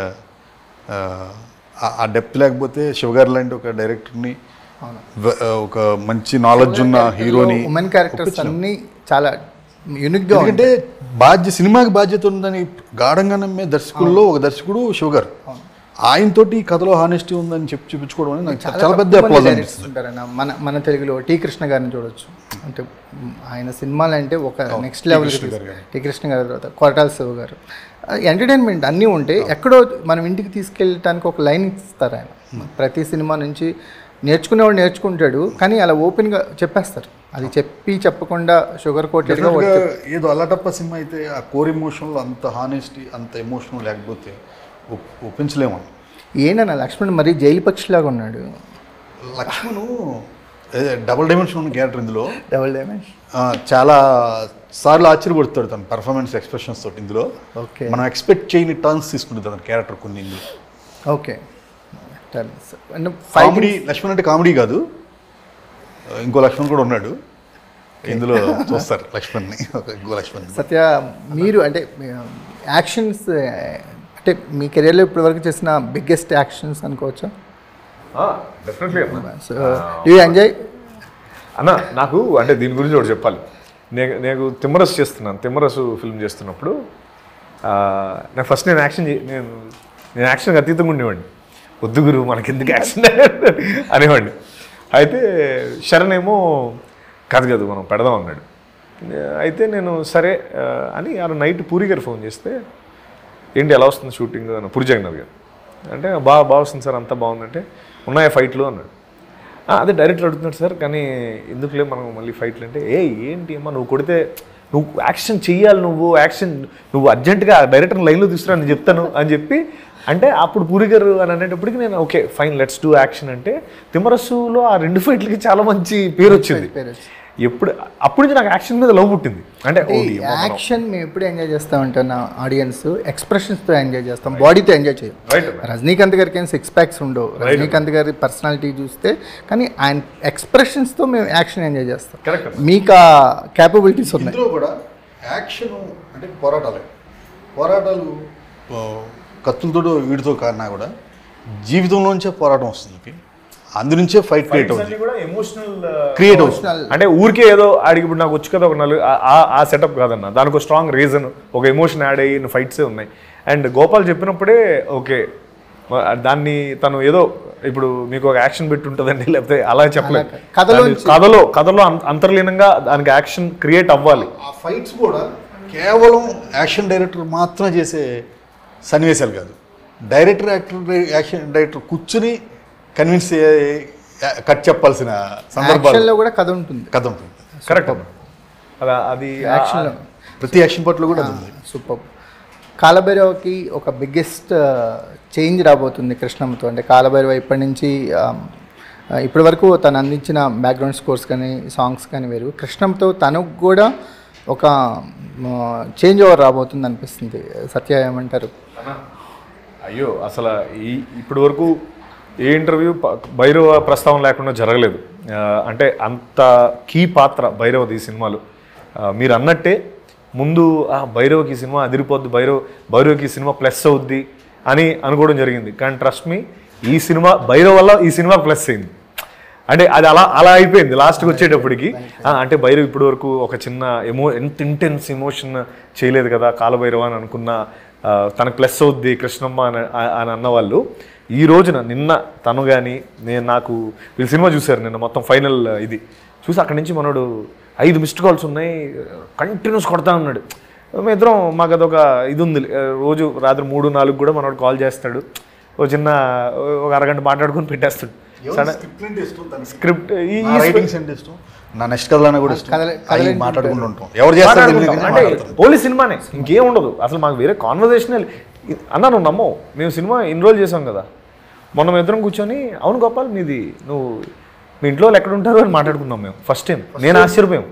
ఆ డెప్త్ లేకపోతే శివగారు లాంటి ఒక డైరెక్టర్ని, ఒక మంచి నాలెడ్జ్ ఉన్న హీరోని, ఉమెన్ క్యారెక్టర్స్ అన్నీ చాలా యూనిక్గా. ఎందుకంటే సినిమాకి బాధ్యత ఉందని గాఢంగా నమ్మే దర్శకుల్లో ఒక దర్శకుడు శివగారు. ఆయనతోటి కథలో హానెస్టీ ఉందని చూపించుకోవడం అనేది నాకు చాలా పెద్ద అప్లాజ్ అనిపిస్తుంటారన్న. మన తెలుగులో టీ కృష్ణ గారిని చూడొచ్చు. అంటే ఆయన సినిమాలు అంటే ఒక నెక్స్ట్ లెవెల్. టీ కృష్ణ గారి తర్వాత కొరటాల శివ గారు. ఎంటర్టైన్మెంట్ అన్నీ ఉంటే ఎక్కడో మనం ఇంటికి తీసుకెళ్ళటానికి ఒక లైన్ ఇస్తారు ఆయన. ప్రతి సినిమా నుంచి నేర్చుకునేవాడు నేర్చుకుంటాడు, కానీ అలా ఓపెన్గా చెప్పేస్తారు. అది చెప్పకుండా షుగర్ కోటెడ్గా ఏదో అల్లాటప్ప సినిమా అయితే ఆ కోర్ ఎమోషన్లో అంత హానెస్టీ అంత ఎమోషన్ లేకపోతే ఒప్పించలేము. ఏంటన్నా లక్ష్మణ్ మరీ జైలు పక్షిలాగా ఉన్నాడు. లక్ష్మణ్ డబుల్ డైమెన్షన్ ఉన్న క్యారెక్టర్ ఇందులో డబుల్ డైమెన్షన్ చాలా సార్లు ఆశ్చర్యపడుతాడు తన పర్ఫార్మెన్స్ ఎక్స్ప్రెషన్స్ తోటి. ఇందులో ఓకే, మనం ఎక్స్పెక్ట్ చేయని టర్న్స్ తీసుకుంటుంది తన క్యారెక్టర్ కొన్ని ఇందులో. ఓకే, కామెడీ లక్ష్మణ్ అంటే కామెడీ కాదు, ఇంకో లక్ష్మణ్ కూడా ఉన్నాడు ఇందులో చూస్తారు లక్ష్మణ్ని, ఇంకో లక్ష్మణ్. సత్య, మీరు అంటే యాక్షన్స్ అంటే మీ కెరియర్లో ఇప్పటివరకు చేసిన బిగ్గెస్ట్ యాక్షన్స్ అనుకోవచ్చా? Definitely so do you enjoy? అన్న నాకు అంటే దీని గురించి ఒకటి చెప్పాలి. నేను తిమ్మరసు చేస్తున్నాను, తిమ్మరసు ఫిల్మ్ చేస్తున్నప్పుడు నేను ఫస్ట్ నేను యాక్షన్కి అతీతంగా ఉండేవాడిని. వద్దు గురు మనకెందుకు యాక్షన్ అనేవాడిని. అయితే శరణ్ ఏమో కాదు మనం పెడదాం అన్నాడు. అయితే నేను సరే అని ఆ నైట్ పూరి గారు ఫోన్ చేస్తే ఏంటి ఎలా వస్తుంది షూటింగ్ అని, పూరి జగన్నాథ్ గారు అంటే బాగా వస్తుంది సార్, అంతా బాగుందంటే ఉన్నాయా ఫైట్లు అన్నాడు. అదే డైరెక్టర్ అడుగుతున్నాడు సార్, కానీ ఎందుకులే మనం మళ్ళీ ఫైట్లు అంటే ఏంటి అమ్మా నువ్వు కొడితే నువ్వు యాక్షన్ చెయ్యాలి, నువ్వు అర్జెంటుగా డైరెక్టర్ లైన్లో తీసుకురా నేను చెప్తాను అని చెప్పి అంటే అప్పుడు పూరి గారు అని అనేటప్పటికి నేను okay fine let's do action అంటే తిమ్మరసులో ఆ 2 ఫైట్లకి చాలా మంచి పేరు వచ్చింది. అప్పుడు నుంచి నాకు యాక్షన్ మీద లవ్ పుట్టింది. అంటే యాక్షన్ మేము ఎప్పుడు ఎంజాయ్ చేస్తామంటే నా ఆడియన్స్ ఎక్స్ప్రెషన్స్తో ఎంజాయ్ చేస్తాం, బాడీతో ఎంజాయ్ చేయం. రజనీకాంత్ గారికి 6 ప్యాక్స్ ఉండవు, రజనీకాంత్ గారి పర్సనాలిటీ చూస్తే, కానీ ఆయన ఎక్స్ప్రెషన్స్తో మేము యాక్షన్ ఎంజాయ్ చేస్తాం. మీకు ఆ క్యాపబిలిటీస్ ఉన్నాయి. ఇందులో కూడా యాక్షన్ అంటే పోరాటాలు కత్తులతో వీడితో కారణా కూడా జీవితంలోంచే పోరాటం వస్తుంది, అందునుంచే ఫైట్ క్రియేట్ అవుతుంది. అంటే ఊరికే ఏదో ఆడికి ఇప్పుడు నాకు వచ్చు కదా ఒక ఆ సెటప్ కాదన్న, దానికి ఒక స్ట్రాంగ్ రీజన్, ఒక ఎమోషన్ యాడ్ అయ్యి ఫైట్సే ఉన్నాయి. అండ్ గోపాల్ చెప్పినప్పుడే ఓకే దాన్ని తను ఏదో ఇప్పుడు మీకు ఒక యాక్షన్ పెట్టి ఉంటుందండి లేకపోతే అలా చెప్పలేదు, కథలో అంతర్లీనంగా దానికి యాక్షన్ క్రియేట్ అవ్వాలి. ఆ ఫైట్స్ కూడా కేవలం యాక్షన్ డైరెక్టర్ మాత్రమే చేసే సన్నివేశాలు కాదు, యాక్షన్ డైరెక్టర్ కూర్చుని కన్విన్స్ కట్ చెప్పాల్సిన సందర్భాల్లో కూడా కథ ఉంటుంది. కరెక్ట్ అలా అది యాక్షన్లో ప్రతి యాక్షన్ పార్ట్లో కూడా అది ఉంది. సూపర్. కాలభైరవకి ఒక బిగ్గెస్ట్ చేంజ్ రాబోతుంది కృష్ణమ్మతో. అంటే కాలభైరవ ఇప్పటి నుంచి ఇప్పటి వరకు తను అందించిన బ్యాక్గ్రౌండ్ స్కోర్స్ కానీ సాంగ్స్ కానీ వేరు, కృష్ణమ్మతో తనకు కూడా ఒక చేంజ్ ఓవర్ రాబోతుంది అనిపిస్తుంది. సత్య ఏమంటారు? అయ్యో అసలు ఇప్పటి వరకు ఏ ఇంటర్వ్యూ భైరవ ప్రస్తావన లేకుండా జరగలేదు. అంటే అంత కీ పాత్ర భైరవది ఈ సినిమాలో. మీరు అన్నట్టే ముందు భైరవకి ఈ సినిమా అదిరిపోద్ది, భైరవకి ఈ సినిమా ప్లస్ అవుద్ది అని అనుకోవడం జరిగింది. కానీ ట్రస్ట్ మీ ఈ సినిమా భైరవ వల్ల ఈ సినిమా ప్లస్ అయింది. అంటే అది అలా అయిపోయింది లాస్ట్కి వచ్చేటప్పటికి. అంటే భైరవ్ ఇప్పటి వరకు ఒక చిన్న ఎంత ఇంటెన్స్ ఎమోషన్ చేయలేదు కదా కాలభైరవ అని అనుకున్న తనకు ప్లస్ అవుద్ది కృష్ణమ్మ అని అన్నవాళ్ళు ఈ రోజున నిన్న తను కానీ నాకు వీళ్ళు సినిమా చూశారు నిన్న మొత్తం ఫైనల్ ఇది చూసి అక్కడి నుంచి మనోడు 5 మిస్డ్ కాల్స్ ఉన్నాయి కంటిన్యూస్ కొడతా ఉన్నాడు. మేము ఇద్దరం మాకు అదొక ఇది ఉంది, రోజు రాత్రి 3-4 కూడా మనోడు కాల్ చేస్తాడు, ఒక చిన్న ఒక అరగంట మాట్లాడుకొని పెట్టేస్తాడు. స్క్రిప్ట్ నా నెక్స్ట్ కథలన్నా కూడా మాట్లాడుకుంటూ ఉంటాం. ఎవరు చేస్తారు అంటే ఓన్లీ సినిమానే, ఇంకేం ఉండదు అసలు. మాకు వేరే కాన్వర్జేషనల్ అన్నా నువ్వు నమ్మవు, మేము సినిమా ఇన్రోల్ చేసాం కదా, మొన్న ఇద్దరం కూర్చొని అవును గోపాల్ నువ్వు మీ ఇంట్లో వాళ్ళు ఎక్కడ ఉంటారు అని మాట్లాడుకున్నాం మేము ఫస్ట్ టైం. నేను ఆశ్చర్యపోయాం,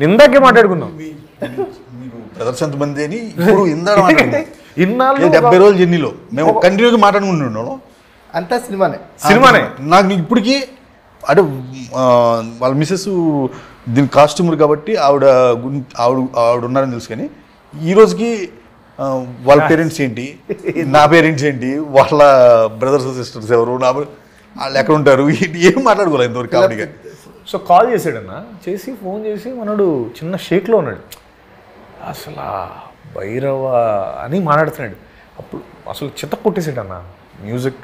ఇందాకే మాట్లాడుకున్నాం. బ్రదర్స్ ఎంతమంది అని ఇప్పుడు ఇన్నాళ్ళు 70 రోజులు జర్నీలో మేము కంటిన్యూగా మాట్లాడుకుంటున్నాం. అంతా సినిమానే. నాకు ఇప్పటికీ అంటే వాళ్ళ మిస్సెస్ దీని కాస్ట్యూమర్ కాబట్టి ఆవిడ ఉన్నారని తెలుసు, కానీ ఈ రోజుకి వాళ్ళ పేరెంట్స్ ఏంటి, నా పేరెంట్స్ ఏంటి, వాళ్ళ బ్రదర్స్ సిస్టర్స్ ఎవరు, వాళ్ళు ఎక్కడ ఉంటారు, ఏం మాట్లాడుకోలేదు ఇంతవరకు కామెడీగా. సో కాల్ చేసాడన్న, ఫోన్ చేసి మనోడు చిన్న షేక్లో ఉన్నాడు, అసలు భైరవ అని మాట్లాడుతున్నాడు. అప్పుడు అసలు చిత్త కొట్టేసాడు అన్న music.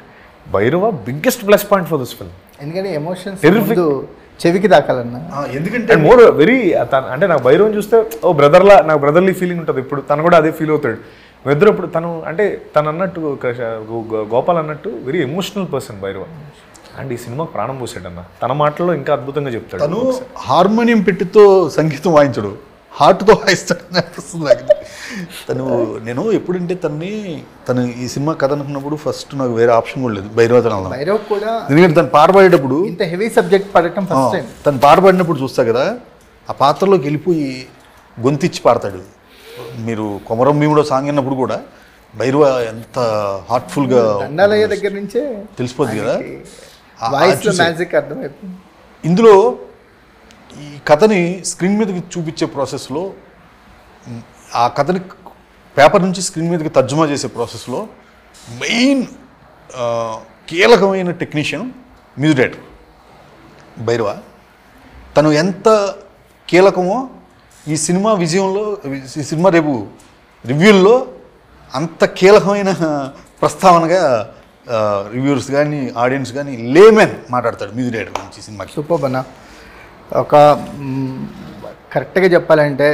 Bhairava biggest plus point for this film. ఎందుకంటే ఎమోషన్స్ చెవికి దాకాలన్నా, ఎందుకంటే మోర్ వెరీ అంటే నాకు భైరవం చూస్తే ఓ బ్రదర్లా నాకు బ్రదర్లీ ఫీలింగ్ ఉంటుంది. ఇప్పుడు తను కూడా అదే ఫీల్ అవుతాడు. వెదర్ ఇప్పుడు తను అంటే తను అన్నట్టు గోపాల్ అన్నట్టు very emotional person Bhairava, and ఈ సినిమాకి ప్రాణం పోసాడన్న. తన మాటల్లో ఇంకా అద్భుతంగా చెప్తాడు. తను హార్మోనియం పెట్టితో సంగీతం వాయించడు, హార్ట్తో వాయిస్తాడని అనిపిస్తుంది నాకు. నేను ఎప్పుడంటే తను ఈ సినిమా కథ అనుకున్నప్పుడు ఫస్ట్ నాకు వేరే ఆప్షన్ కూడా లేదు, భైరవతనం. భైరవ్ కూడా ఎందుకంటే తను పాట పాడేటప్పుడు ఇంత హెవీ సబ్జెక్ట్ పడటం ఫస్ట్ టైం. తను పాట పాడినప్పుడు చూస్తా కదా, ఆ పాత్రలోకి వెళ్ళిపోయి గొంతిచ్చి పాడతాడు. మీరు కొమరం భీముడో సాంగ్ అన్నప్పుడు కూడా భైరవ ఎంత హార్ట్ఫుల్గా దండాలయ్య దగ్గర నుంచే తెలిసిపోద్ది కదా. వాయిస్లో మ్యాజిక్ అర్థమైపోయింది. ఇందులో ఈ కథని స్క్రీన్ మీదకి చూపించే ప్రాసెస్లో, ఆ కథని పేపర్ నుంచి స్క్రీన్ మీదకి తర్జుమా చేసే ప్రాసెస్లో మెయిన్ కీలకమైన టెక్నీషియన్ మ్యూజిక్ డైరెక్టర్ భైరవ. తను ఎంత కీలకమో ఈ సినిమా విజయంలో, ఈ సినిమా రేపు రివ్యూల్లో అంత కీలకమైన ప్రస్తావనగా రివ్యూర్స్ కానీ ఆడియన్స్ కానీ లేమెన్ మాట్లాడతాడు మ్యూజిక్ డైరెక్టర్ గురించి ఈ సినిమాకి. సూపర్ అన్న. ఒక కరెక్ట్గా చెప్పాలంటే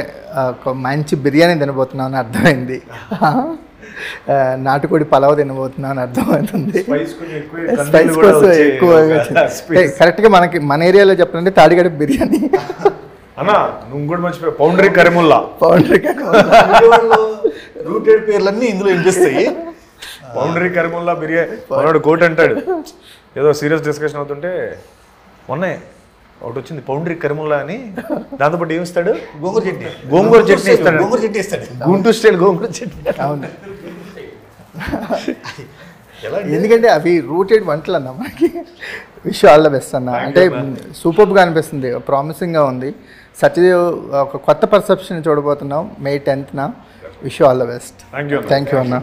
ఒక మంచి బిర్యానీ తినబోతున్నావు అని అర్థమైంది, నాటుకోడి పలావ్ తినబోతున్నావు అని అర్థమవుతుంది. స్పైస్ కోసం ఎక్కువ కరెక్ట్గా మన ఏరియాలో చెప్పాలంటే తాడిగడ బిర్యానీ అన్నా. నువ్వు కూడా మర్చిపోయావు పౌండరీ కరిముల్లా. రూటెడ్ పేర్లన్నీ ఇందులో ఇంటిస్తాయి. పౌండరీ కరిముల్లా బిర్యానీ మనోడు కోట్ అంటాడు. ఏదో సీరియస్ డిస్కషన్ అవుతుంటే మొన్నే ఒకటి వచ్చింది పౌండరీ కరిముల్లా అని, దాంతోపాటు ఏమి ఇస్తాడు? గోంగూర చట్నీ ఇస్తాడు. గోంగూర చట్నీ ఇస్తాడు, గుంటూరు స్టైల్ గోంగూర చట్నీ. అవును, ఎందుకంటే అవి రూటెడ్ వంటలు అన్న మనకి. విష్ ఆల్ ద బెస్ట్ అన్న. అంటే సూపర్గా అనిపిస్తుంది, ప్రామిసింగ్గా ఉంది. సత్యదేవ్ ఒక కొత్త పర్సెప్షన్ చూడబోతున్నాం May 10th. Wish all the best. Thank you thank you అన్న.